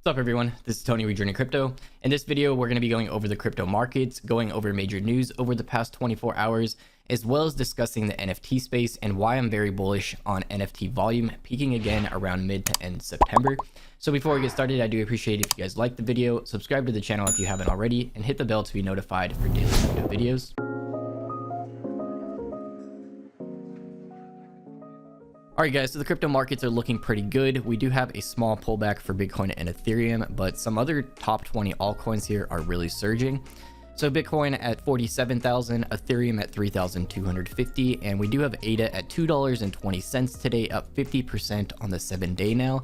What's up everyone, this is Tony with JRNYcrypto. In this video we're going to be going over the crypto markets, going over major news over the past 24 hours, as well as discussing the NFT space and why I'm very bullish on NFT volume peaking again around mid to end September. So before we get started, I do appreciate if you guys like the video, subscribe to the channel if you haven't already, and hit the bell to be notified for daily crypto videos. Alright guys, so the crypto markets are looking pretty good. We do have a small pullback for Bitcoin and Ethereum, but some other top 20 altcoins here are really surging. So Bitcoin at 47,000, Ethereum at 3,250, and we do have ADA at $2.20 today, up 50% on the 7-day now.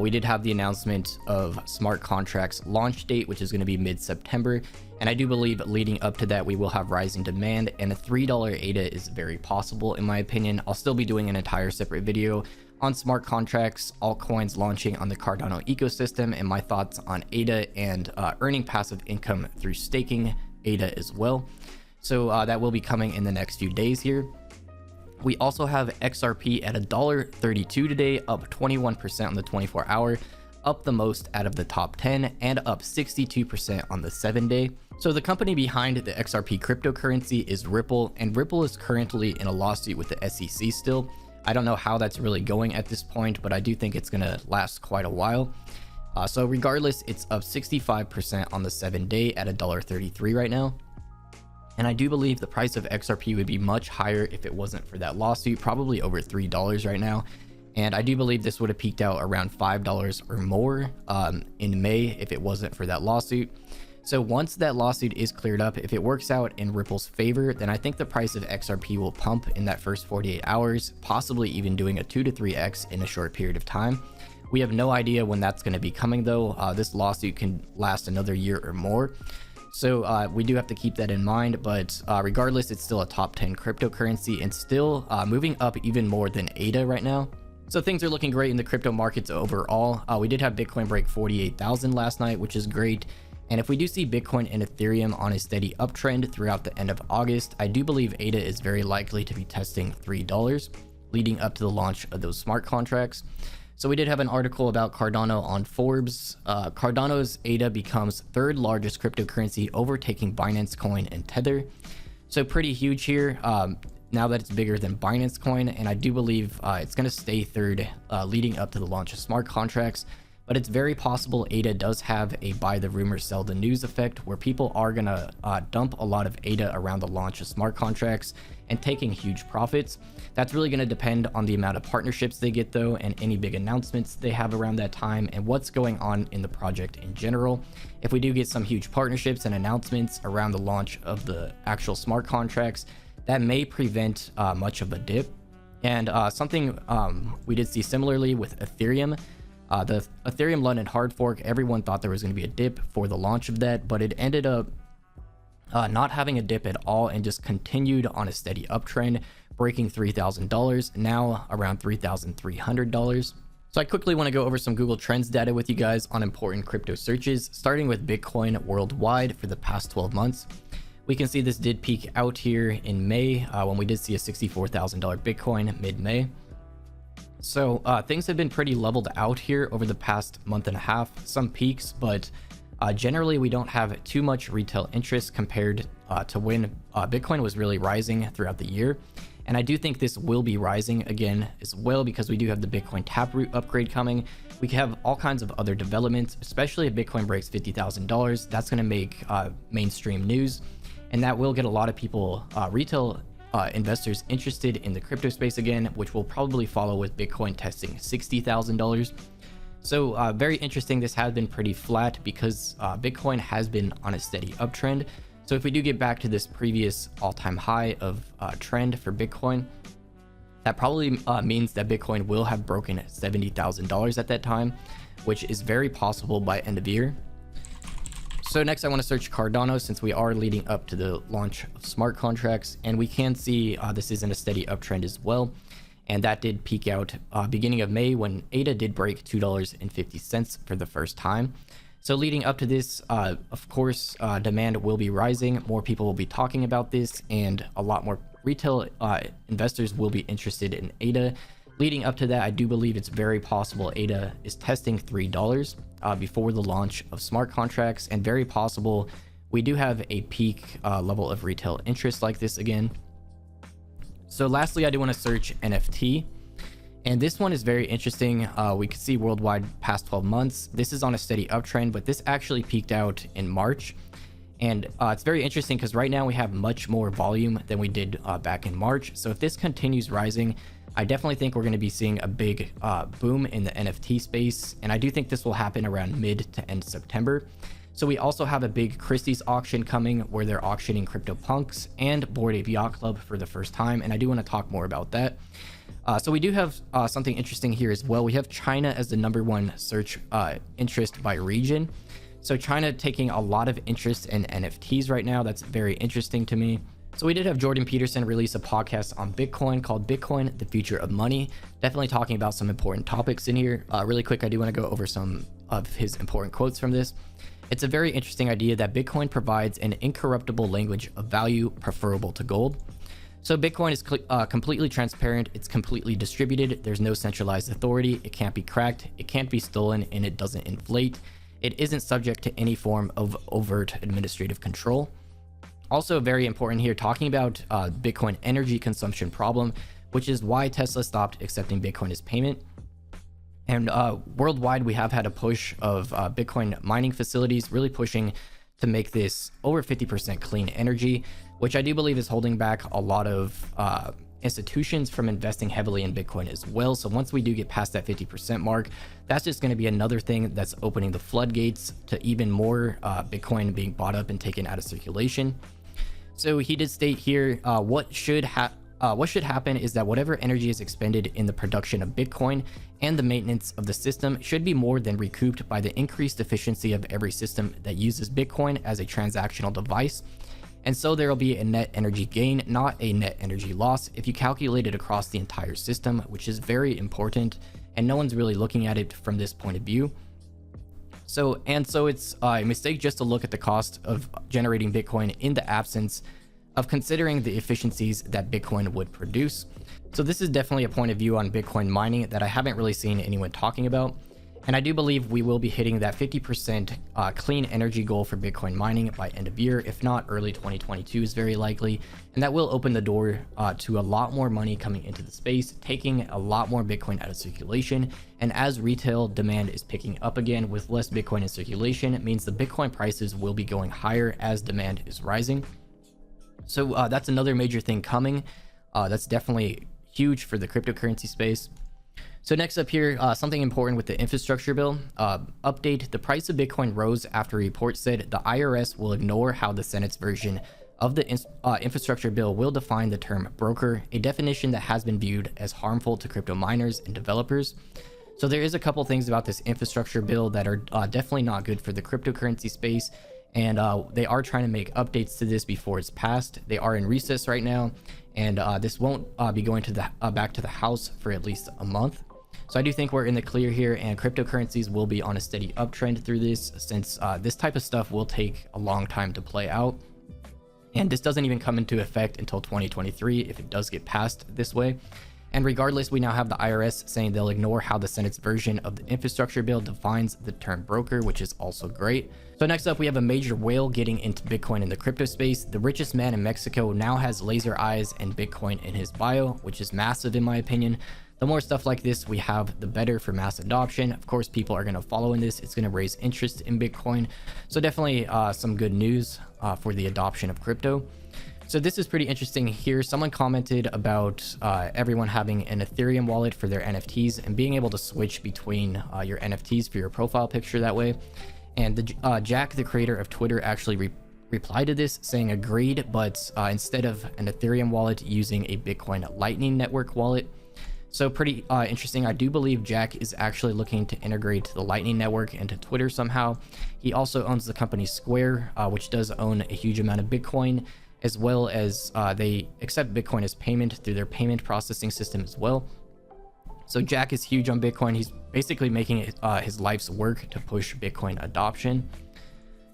We did have the announcement of smart contracts launch date, which is going to be mid-September. And I do believe leading up to that, we will have rising demand, and a $3 ADA is very possible in my opinion. I'll still be doing an entire separate video on smart contracts, altcoins launching on the Cardano ecosystem, and my thoughts on ADA and earning passive income through staking ADA as well. So that will be coming in the next few days here. We also have XRP at $1.32 today, up 21% on the 24-hour, up the most out of the top 10, and up 62% on the 7-day. So the company behind the XRP cryptocurrency is Ripple, and Ripple is currently in a lawsuit with the SEC still. I don't know how that's really going at this point, but I do think it's going to last quite a while. So regardless, it's up 65% on the 7-day at $1.33 right now. And I do believe the price of XRP would be much higher if it wasn't for that lawsuit, probably over $3 right now. And I do believe this would have peaked out around $5 or more in May if it wasn't for that lawsuit. So once that lawsuit is cleared up, if it works out in Ripple's favor, then I think the price of XRP will pump in that first 48 hours, possibly even doing a 2 to 3x in a short period of time. We have no idea when that's going to be coming though. This lawsuit can last another year or more. So we do have to keep that in mind, but regardless, it's still a top 10 cryptocurrency and still moving up even more than ADA right now. So things are looking great in the crypto markets overall. We did have Bitcoin break 48,000 last night, which is great. And if we do see Bitcoin and Ethereum on a steady uptrend throughout the end of August, I do believe ADA is very likely to be testing $3 leading up to the launch of those smart contracts. So we did have an article about Cardano on Forbes. Cardano's ADA becomes third largest cryptocurrency, overtaking Binance Coin and Tether. So pretty huge here now that it's bigger than Binance Coin. And I do believe it's going to stay third leading up to the launch of smart contracts. But it's very possible ADA does have a buy the rumor, sell the news effect where people are going to dump a lot of ADA around the launch of smart contracts and taking huge profits. That's really going to depend on the amount of partnerships they get though, and any big announcements they have around that time, and what's going on in the project in general. If we do get some huge partnerships and announcements around the launch of the actual smart contracts, that may prevent much of a dip. And something we did see similarly with Ethereum. The Ethereum London hard fork, everyone thought there was going to be a dip for the launch of that, but it ended up not having a dip at all and just continued on a steady uptrend, breaking $3,000, now around $3,300. So I quickly want to go over some Google Trends data with you guys on important crypto searches, starting with Bitcoin worldwide for the past 12 months. We can see this did peak out here in May when we did see a $64,000 Bitcoin mid-May. So things have been pretty leveled out here over the past month and a half, some peaks, but generally we don't have too much retail interest compared to when Bitcoin was really rising throughout the year. And I do think this will be rising again as well, because we do have the Bitcoin Taproot upgrade coming. We have all kinds of other developments, especially if Bitcoin breaks $50,000. That's going to make mainstream news, and that will get a lot of people, retail investors, interested in the crypto space again, which will probably follow with Bitcoin testing $60,000. So very interesting. This has been pretty flat because Bitcoin has been on a steady uptrend. So if we do get back to this previous all-time high of trend for Bitcoin, that probably means that Bitcoin will have broken $70,000 at that time, which is very possible by end of year. So next I want to search Cardano, since we are leading up to the launch of smart contracts, and we can see this is in a steady uptrend as well. And that did peak out beginning of May when ADA did break $2.50 for the first time. So leading up to this, of course, demand will be rising. More people will be talking about this, and a lot more retail investors will be interested in ADA. Leading up to that, I do believe it's very possible ADA is testing $3 before the launch of smart contracts, and very possible we do have a peak level of retail interest like this again. So lastly, I do want to search NFT, and this one is very interesting. We could see worldwide past 12 months. This is on a steady uptrend, but this actually peaked out in March. And it's very interesting because right now we have much more volume than we did back in March. So if this continues rising, I definitely think we're going to be seeing a big boom in the NFT space. And I do think this will happen around mid to end September. So we also have a big Christie's auction coming where they're auctioning CryptoPunks and Bored Ape Yacht Club for the first time. And I do want to talk more about that. So we do have something interesting here as well. We have China as the #1 search interest by region. So China taking a lot of interest in NFTs right now. That's very interesting to me. So we did have Jordan Peterson release a podcast on Bitcoin called Bitcoin, the Future of Money. Definitely talking about some important topics in here. Really quick, I do want to go over some of his important quotes from this. It's a very interesting idea that Bitcoin provides an incorruptible language of value preferable to gold. So Bitcoin is completely transparent. It's completely distributed. There's no centralized authority. It can't be cracked. It can't be stolen, and it doesn't inflate. It isn't subject to any form of overt administrative control. Also very important here, talking about Bitcoin energy consumption problem, which is why Tesla stopped accepting Bitcoin as payment. And worldwide, we have had a push of Bitcoin mining facilities really pushing to make this over 50% clean energy, which I do believe is holding back a lot of institutions from investing heavily in Bitcoin as well. So once we do get past that 50% mark, that's just going to be another thing that's opening the floodgates to even more Bitcoin being bought up and taken out of circulation. So he did state here, what should happen is that whatever energy is expended in the production of Bitcoin and the maintenance of the system should be more than recouped by the increased efficiency of every system that uses Bitcoin as a transactional device. And so there will be a net energy gain, not a net energy loss, if you calculate it across the entire system, which is very important. And no one's really looking at it from this point of view. So it's a mistake just to look at the cost of generating Bitcoin in the absence of considering the efficiencies that Bitcoin would produce. So this is definitely a point of view on Bitcoin mining that I haven't really seen anyone talking about. And I do believe we will be hitting that 50% clean energy goal for Bitcoin mining by end of year. If not, early 2022 is very likely. And that will open the door to a lot more money coming into the space, taking a lot more Bitcoin out of circulation. And as retail demand is picking up again with less Bitcoin in circulation, it means the Bitcoin prices will be going higher as demand is rising. So that's another major thing coming. That's definitely huge for the cryptocurrency space. So next up here, something important with the infrastructure bill. Update: the price of Bitcoin rose after a report said the IRS will ignore how the Senate's version of the infrastructure bill will define the term broker, a definition that has been viewed as harmful to crypto miners and developers. So there is a couple things about this infrastructure bill that are definitely not good for the cryptocurrency space. And they are trying to make updates to this before it's passed. They are in recess right now, and this won't be going to the back to the House for at least a month. So I do think we're in the clear here, and cryptocurrencies will be on a steady uptrend through this, since this type of stuff will take a long time to play out. And this doesn't even come into effect until 2023 if it does get passed this way. And regardless, we now have the IRS saying they'll ignore how the Senate's version of the infrastructure bill defines the term broker, which is also great. So next up, we have a major whale getting into Bitcoin in the crypto space. The richest man in Mexico now has laser eyes and Bitcoin in his bio, which is massive in my opinion. The more stuff like this we have, the better for mass adoption. Of course, people are going to follow in this. It's going to raise interest in Bitcoin. So definitely some good news for the adoption of crypto. So this is pretty interesting here. Someone commented about everyone having an Ethereum wallet for their NFTs and being able to switch between your NFTs for your profile picture that way. And Jack, the creator of Twitter, actually replied to this saying agreed, but instead of an Ethereum wallet, using a Bitcoin Lightning Network wallet. So pretty interesting. I do believe Jack is actually looking to integrate the Lightning Network into Twitter somehow. He also owns the company Square, which does own a huge amount of Bitcoin, as well as they accept Bitcoin as payment through their payment processing system as well. So Jack is huge on Bitcoin. He's basically making it his life's work to push Bitcoin adoption.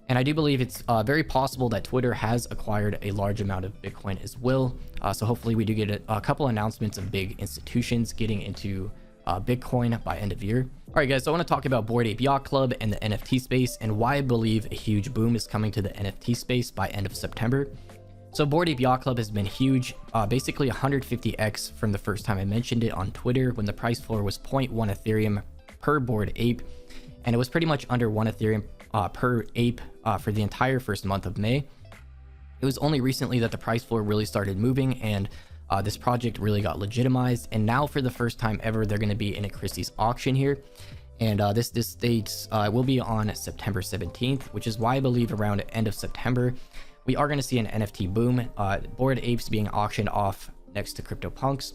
And I do believe it's very possible that Twitter has acquired a large amount of Bitcoin as well. So hopefully we do get a couple announcements of big institutions getting into Bitcoin by end of year. All right, guys, so I want to talk about Bored Ape Yacht Club and the NFT space and why I believe a huge boom is coming to the NFT space by end of September. So Bored Ape Yacht Club has been huge, basically 150x from the first time I mentioned it on Twitter when the price floor was 0.1 Ethereum per Bored Ape. And it was pretty much under 1 Ethereum per ape for the entire first month of May. It was only recently that the price floor really started moving and this project really got legitimized. And now for the first time ever, they're going to be in a Christie's auction here. And this date will be on September 17th, which is why I believe around the end of September, we are going to see an NFT boom. Bored Apes being auctioned off next to CryptoPunks.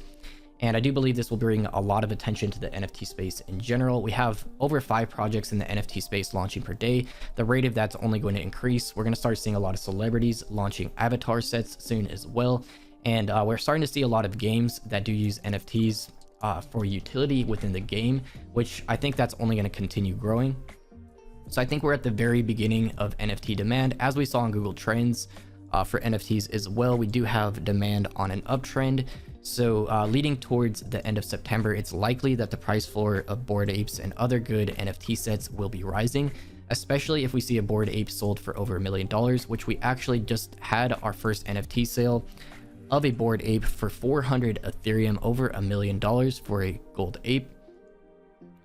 And I do believe this will bring a lot of attention to the NFT space in general. We have over 5 projects in the NFT space launching per day. The rate of that's only going to increase. We're going to start seeing a lot of celebrities launching avatar sets soon as well. And we're starting to see a lot of games that do use NFTs for utility within the game, which I think that's only going to continue growing. So I think we're at the very beginning of NFT demand. As we saw on Google Trends for NFTs as well, we do have demand on an uptrend. So leading towards the end of September, it's likely that the price floor of Bored Apes and other good NFT sets will be rising, especially if we see a Bored Ape sold for over $1 million, which we actually just had our first NFT sale of a Bored Ape for 400 Ethereum, over $1 million for a gold ape.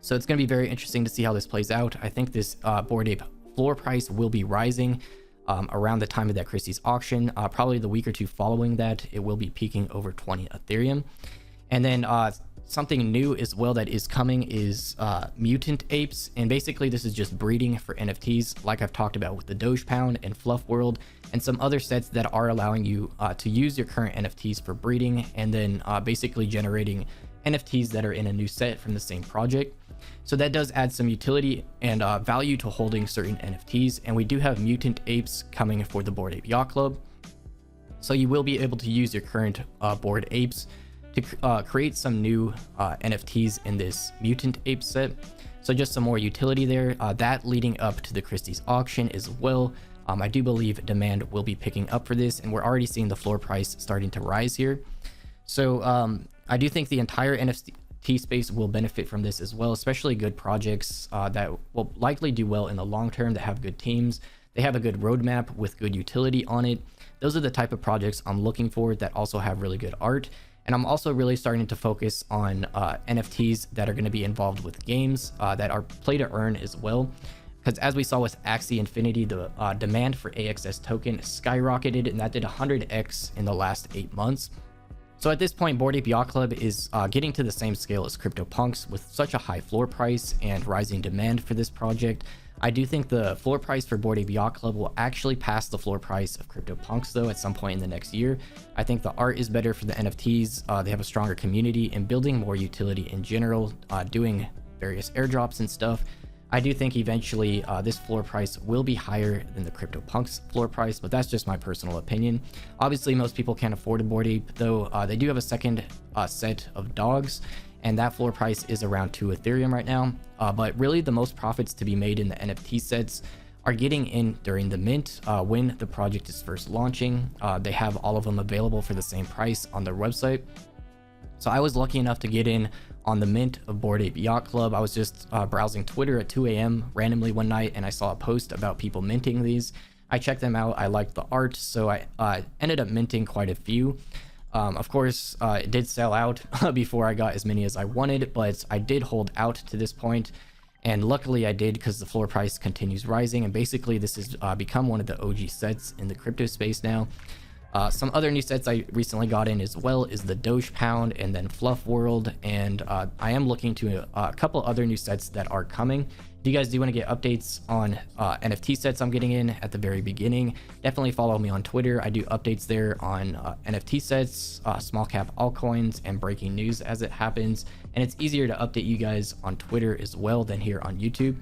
So it's going to be very interesting to see how this plays out. I think this Bored Ape floor price will be rising around the time of that Christie's auction. Probably the week or two following that, it will be peaking over 20 Ethereum. And then something new as well that is coming is mutant apes. And basically this is just breeding for NFTs, like I've talked about with the Doge Pound and Fluff World and some other sets that are allowing you to use your current NFTs for breeding and then basically generating NFTs that are in a new set from the same project. So that does add some utility and value to holding certain NFTs. And we do have mutant apes coming for the Bored Ape Yacht Club. So you will be able to use your current Bored Apes to create some new NFTs in this mutant ape set. So just some more utility there. That leading up to the Christie's auction as well. I do believe demand will be picking up for this, and we're already seeing the floor price starting to rise here. So I do think the entire NFT space will benefit from this as well, especially good projects that will likely do well in the long term, that have good teams. They have a good roadmap with good utility on it. Those are the type of projects I'm looking for that also have really good art. And I'm also really starting to focus on NFTs that are going to be involved with games that are play to earn as well. Because as we saw with Axie Infinity, the demand for AXS token skyrocketed, and that did 100x in the last 8 months. So at this point, Bored Ape Yacht Club is getting to the same scale as CryptoPunks with such a high floor price and rising demand for this project. I do think the floor price for Bored Ape Yacht Club will actually pass the floor price of CryptoPunks though at some point in the next year. I think the art is better for the NFTs. They have a stronger community and building more utility in general, doing various airdrops and stuff. I do think eventually this floor price will be higher than the CryptoPunks floor price, but that's just my personal opinion. Obviously, most people can't afford a Bored Ape, though they do have a second set of dogs, and that floor price is around 2 Ethereum right now. But really, the most profits to be made in the NFT sets are getting in during the mint when the project is first launching. They have all of them available for the same price on their website. So I was lucky enough to get in on the mint of Bored Ape Yacht Club. I was just browsing Twitter at 2 a.m. randomly one night, and I saw a post about people minting these. I checked them out. I liked the art, so I ended up minting quite a few. Of course, it did sell out before I got as many as I wanted, but I did hold out to this point, and luckily I did because the floor price continues rising, and basically this has become one of the OG sets in the crypto space now. Some other new sets I recently got in as well is the Doge Pound and then Fluff World, and I am looking to a couple other new sets that are coming. If you guys do want to get updates on NFT sets I'm getting in at the very beginning, definitely follow me on Twitter. I do updates there on NFT sets, small cap altcoins, and breaking news as it happens, and it's easier to update you guys on Twitter as well than here on YouTube.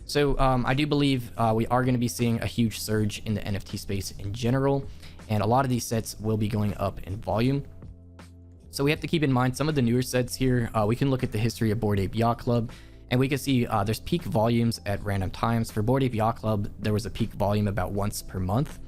So I do believe we are going to be seeing a huge surge in the NFT space in general, and a lot of these sets will be going up in volume. So we have to keep in mind some of the newer sets here. We can look at the history of Bored Ape Yacht Club, And we can see there's peak volumes at random times. For Bored Ape Yacht Club, there was a peak volume about once per month.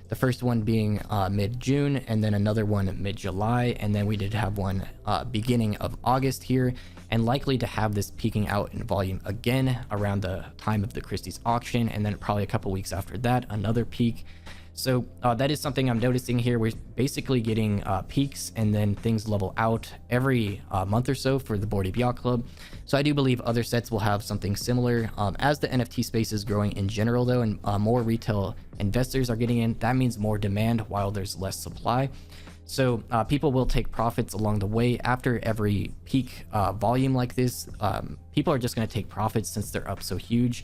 The first one being mid-June, and then another one mid-July, and then we did have one beginning of August here, and likely to have this peaking out in volume again around the time of the Christie's auction, and then probably a couple weeks after that, another peak. So that is something I'm noticing here. We're basically getting peaks and then things level out every month or so for the Bored Ape Yacht Club. So I do believe other sets will have something similar. As the NFT space is growing in general though, and more retail investors are getting in, that means more demand while there's less supply. So people will take profits along the way. After every peak volume like this, people are just going to take profits since they're up so huge.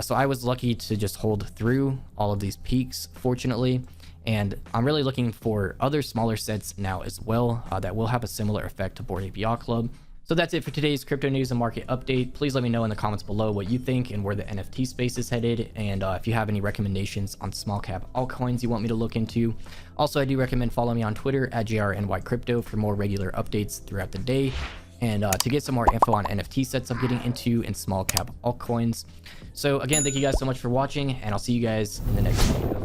So I was lucky to just hold through all of these peaks, fortunately, and I'm really looking for other smaller sets now as well that will have a similar effect to Bored Ape Yacht Club. So that's it for today's crypto news and market update. Please let me know in the comments below what you think and where the NFT space is headed, and if you have any recommendations on small cap altcoins you want me to look into. Also, I do recommend following me on Twitter at JRNYcrypto for more regular updates throughout the day, and to get some more info on NFT sets I'm getting into and small cap altcoins. So again, thank you guys so much for watching, and I'll see you guys in the next video.